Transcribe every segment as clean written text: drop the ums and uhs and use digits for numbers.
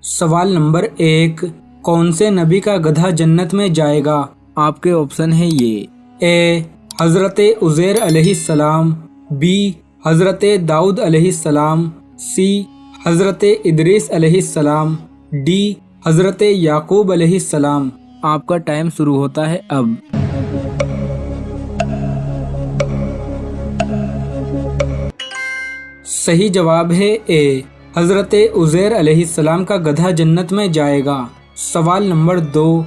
سوال نمبر 1، کون سے نبی کا گدھا جنت میں جائے گا؟ آپ کے آپشن ہے یہ اے حضرت عزیر علیہ السلام، بی حضرت داؤد علیہ السلام، سی حضرت ادریس علیہ السلام، ڈی حضرت یعقوب علیہ السلام۔ آپ کا ٹائم شروع ہوتا ہے اب۔ صحیح جواب ہے اے حضرت عزیر علیہ السلام کا گدھا جنت میں جائے گا۔ سوال نمبر 2،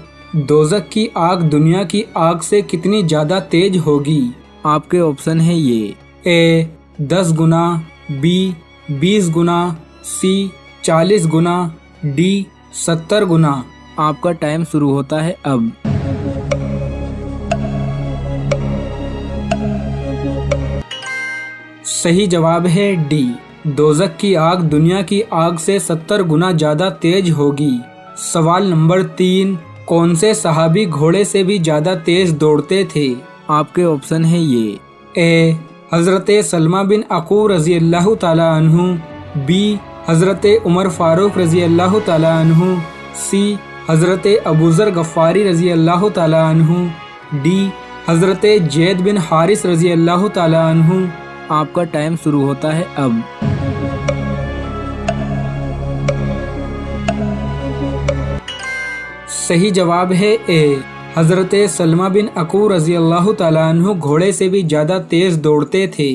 دوزخ کی آگ دنیا کی آگ سے کتنی زیادہ تیز ہوگی؟ آپ کے آپشن ہے یہ اے 10 گنا، بی 20 گنا، سی 40 گنا، ڈی 70 گنا۔ آپ کا ٹائم شروع ہوتا ہے اب۔ صحیح جواب ہے ڈی، دوزخ کی آگ دنیا کی آگ سے 70 گنا زیادہ تیز ہوگی۔ سوال نمبر 3، کون سے صحابی گھوڑے سے بھی زیادہ تیز دوڑتے تھے؟ آپ کے آپشن ہے یہ اے حضرت سلمہ بن عقو رضی اللہ تعالیٰ عنہ، بی حضرت عمر فاروق رضی اللہ تعالیٰ عنہ، سی حضرت ابوذر غفاری رضی اللہ تعالیٰ عنہ، ڈی حضرت زید بن حارث رضی اللہ تعالیٰ عنہ۔ آپ کا ٹائم شروع ہوتا ہے اب۔ صحیح جواب ہے اے حضرت سلمہ بن عقو رضی اللہ تعالیٰ عنہ گھوڑے سے بھی زیادہ تیز دوڑتے تھے۔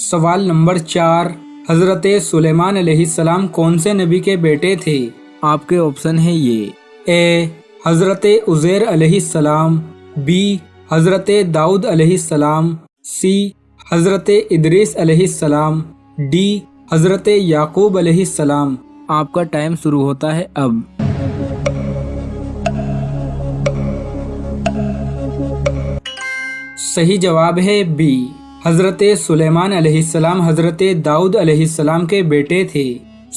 سوال نمبر 4، حضرت سلیمان علیہ السلام کون سے نبی کے بیٹے تھے؟ آپ کے آپشن ہے یہ اے حضرت عزیر علیہ السلام، بی حضرت داؤد علیہ السلام، سی حضرت ادریس علیہ السلام، ڈی حضرت یعقوب علیہ السلام۔ آپ کا ٹائم شروع ہوتا ہے اب۔ صحیح جواب ہے بی، حضرت سلیمان علیہ السلام حضرت داؤد علیہ السلام کے بیٹے تھے۔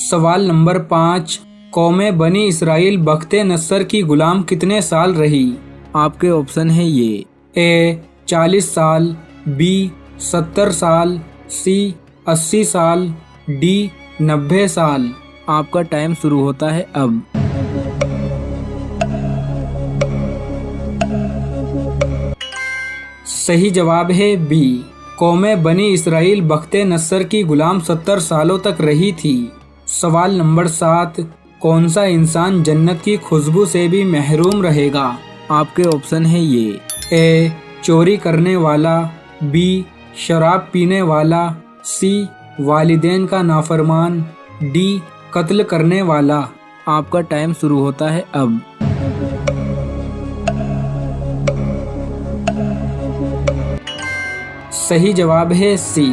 سوال نمبر 5، قوم بنی اسرائیل بخت نصر کی غلام کتنے سال رہی؟ آپ کے آپشن ہے یہ اے 40 سال، بی 70 سال، سی 80 سال، ڈی 90 سال۔ آپ کا ٹائم شروع ہوتا ہے اب۔ صحیح جواب ہے بی، قوم بنی اسرائیل بخت نصر کی غلام 70 سالوں تک رہی تھی۔ سوال نمبر 7، کون سا انسان جنت کی خوشبو سے بھی محروم رہے گا؟ آپ کے آپشن ہے یہ اے چوری کرنے والا، بی شراب پینے والا، سی والدین کا نافرمان، ڈی قتل کرنے والا۔ آپ کا ٹائم شروع ہوتا ہے اب۔ صحیح جواب ہے سی،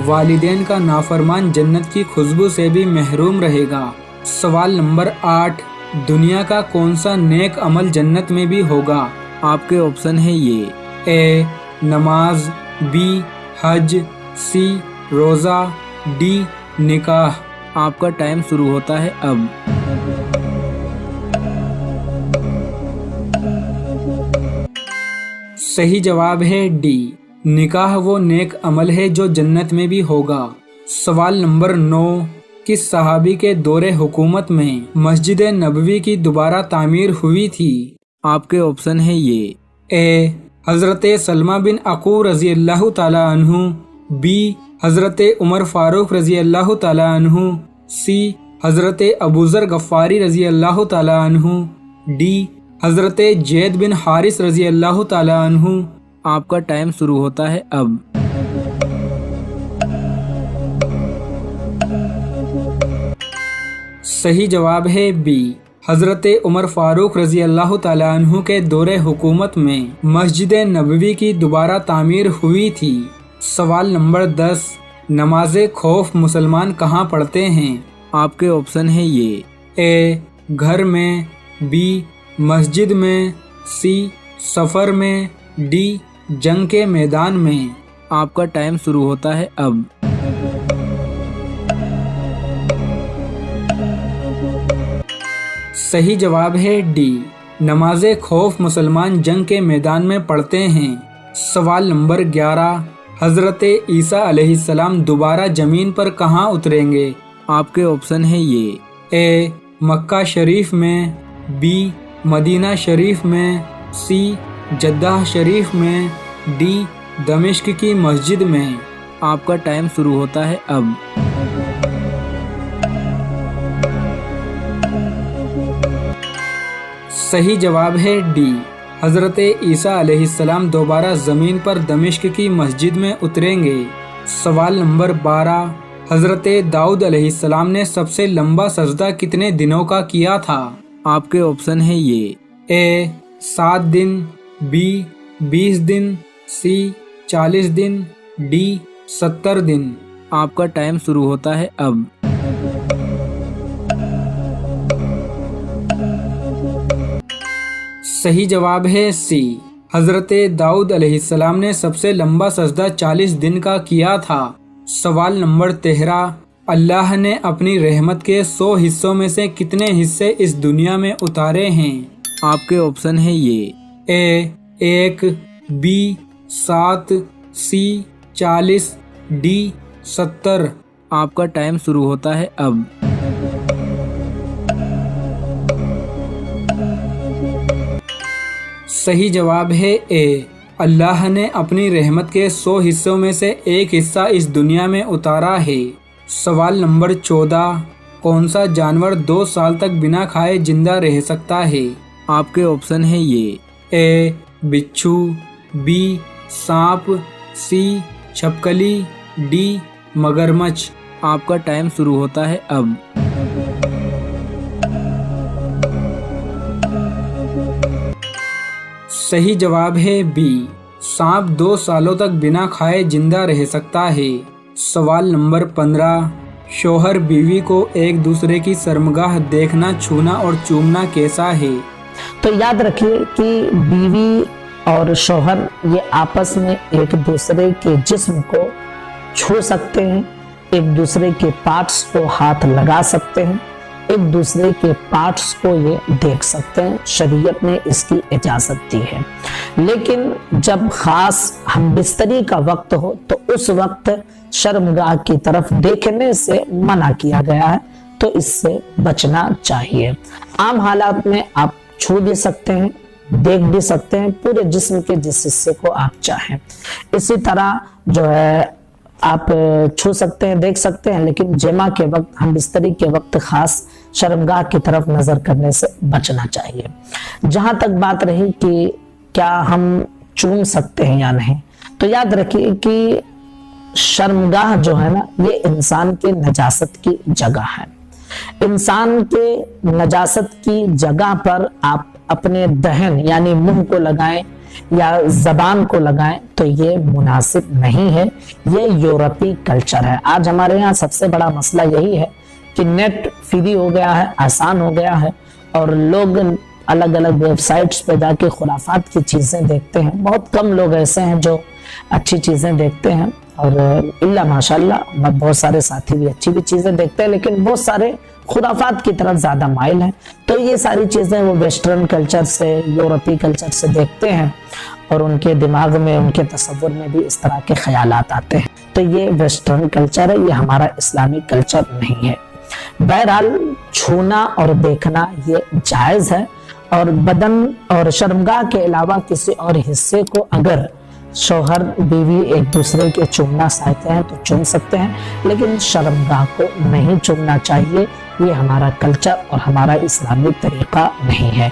والدین کا نافرمان جنت کی خوشبو سے بھی محروم رہے گا۔ سوال نمبر 8، دنیا کا کون سا نیک عمل جنت میں بھی ہوگا؟ آپ کے آپشن ہے یہ اے نماز، بی حج، سی روزہ، ڈی نکاح۔ آپ کا ٹائم شروع ہوتا ہے اب۔ صحیح جواب ہے ڈی، نکاح وہ نیک عمل ہے جو جنت میں بھی ہوگا۔ سوال نمبر 9، کس صحابی کے دور حکومت میں مسجد نبوی کی دوبارہ تعمیر ہوئی تھی؟ آپ کے آپشن ہے یہ اے حضرت سلمہ بن عقو رضی اللہ تعالیٰ عنہ، بی حضرت عمر فاروق رضی اللہ تعالیٰ عنہ، سی حضرت ابوذر غفاری رضی اللہ تعالیٰ عنہ، ڈی حضرت زید بن حارث رضی اللہ تعالیٰ عنہ۔ آپ کا ٹائم شروع ہوتا ہے اب۔ صحیح جواب ہے بی، حضرت عمر فاروق رضی اللہ تعالیٰ عنہ کے دور حکومت میں مسجد نبوی کی دوبارہ تعمیر ہوئی تھی۔ سوال نمبر 10، نماز خوف مسلمان کہاں پڑھتے ہیں؟ آپ کے آپشن ہے یہ اے گھر میں، بی مسجد میں، سی سفر میں، ڈی جنگ کے میدان میں۔ آپ کا ٹائم شروع ہوتا ہے اب۔ صحیح جواب ہے ڈی، نماز خوف مسلمان جنگ کے میدان میں پڑھتے ہیں۔ سوال نمبر 11، حضرت عیسیٰ علیہ السلام دوبارہ زمین پر کہاں اتریں گے؟ آپ کے آپشن ہے یہ اے مکہ شریف میں، بی مدینہ شریف میں، سی جدہ شریف میں، ڈی دمشق کی مسجد میں؟ آپ کا ٹائم شروع ہوتا ہے اب۔ صحیح جواب ہے ڈی، حضرت عیسیٰ علیہ السلام دوبارہ زمین پر دمشق کی مسجد میں اتریں گے۔ سوال نمبر 12، حضرت داؤد علیہ السلام نے سب سے لمبا سجدہ کتنے دنوں کا کیا تھا؟ آپ کے آپشن ہیں یہ، اے 7 دن، be 20 then, C 40 then, D 70 دن۔ آپ کا ٹائم شروع ہوتا ہے اب۔ صحیح جواب ہے سی، حضرت داؤد علیہ السلام نے سب سے لمبا سجدہ 40 دن کا کیا تھا۔ سوال نمبر 13، اللہ نے اپنی رحمت کے 100 حصوں میں سے کتنے حصے اس دنیا میں اتارے ہیں؟ آپ کے آپشن ہیں یہ، اے 1، بی 7، سی 40، ڈی 70۔ آپ کا ٹائم شروع ہوتا ہے اب۔ صحیح جواب ہے اے، اللہ نے اپنی رحمت کے 100 حصوں میں سے ایک حصہ اس دنیا میں اتارا ہے۔ سوال نمبر 14، کون سا جانور 2 سال تک بنا کھائے زندہ رہ سکتا ہے؟ آپ کے آپشن ہیں یہ، اے بچھو، بی سانپ، سی چھپکلی، ڈی مگرمچھ۔ آپ کا ٹائم شروع ہوتا ہے اب۔ صحیح جواب ہے بی، سانپ 2 سالوں تک بنا کھائے زندہ رہ سکتا ہے۔ سوال نمبر 15، شوہر بیوی کو ایک دوسرے کی شرمگاہ دیکھنا، چھونا اور چومنا کیسا ہے؟ تو یاد رکھیے کہ بیوی اور شوہر یہ آپس میں ایک دوسرے کے جسم کو چھو سکتے ہیں، ایک دوسرے کے پارٹس کو ہاتھ لگا سکتے ہیں، ایک دوسرے کے پارٹس کو یہ دیکھ سکتے ہیں، شریعت نے اس کی اجازت دی ہے۔ لیکن جب خاص ہم بستری کا وقت ہو تو اس وقت شرمگاہ کی طرف دیکھنے سے منع کیا گیا ہے، تو اس سے بچنا چاہیے۔ عام حالات میں آپ چھو بھی سکتے ہیں، دیکھ بھی سکتے ہیں، پورے جسم کے جس حصے کو آپ چاہیں۔ اسی طرح جو ہے آپ چھو سکتے ہیں، دیکھ سکتے ہیں، لیکن جمع کے وقت، ہم بستری کے وقت خاص شرمگاہ کی طرف نظر کرنے سے بچنا چاہیے۔ جہاں تک بات رہی کہ کیا ہم چوم سکتے ہیں یا نہیں، تو یاد رکھیے کہ شرمگاہ جو ہے نا، یہ انسان کے نجاست کی جگہ ہے۔ انسان کے نجاست کی جگہ پر آپ اپنے دہن یعنی منہ کو لگائیں یا زبان کو لگائیں تو یہ مناسب نہیں ہے، یہ یورپی کلچر ہے۔ آج ہمارے یہاں سب سے بڑا مسئلہ یہی ہے کہ نیٹ فری ہو گیا ہے، آسان ہو گیا ہے، اور لوگ الگ الگ ویب سائٹس پہ جا کے خرافات کی چیزیں دیکھتے ہیں۔ بہت کم لوگ ایسے ہیں جو اچھی چیزیں دیکھتے ہیں، اور اللہ ماشاءاللہ بہت سارے ساتھی بھی اچھی بھی چیزیں دیکھتے ہیں، لیکن بہت سارے خرافات کی طرف زیادہ مائل ہیں۔ تو یہ ساری چیزیں وہ ویسٹرن کلچر سے، یورپی کلچر سے دیکھتے ہیں، اور ان کے دماغ میں، ان کے تصور میں بھی اس طرح کے خیالات آتے ہیں۔ تو یہ ویسٹرن کلچر ہے، یہ ہمارا اسلامی کلچر نہیں ہے۔ بہرحال چھونا اور دیکھنا یہ جائز ہے، اور بدن اور شرمگاہ کے علاوہ کسی اور حصے کو اگر شوہر بیوی ایک دوسرے کے چومنا چاہتے ہیں تو چوم سکتے ہیں، لیکن شرمگاہ کو نہیں چومنا چاہیے۔ یہ ہمارا کلچر اور ہمارا اسلامی طریقہ نہیں ہے۔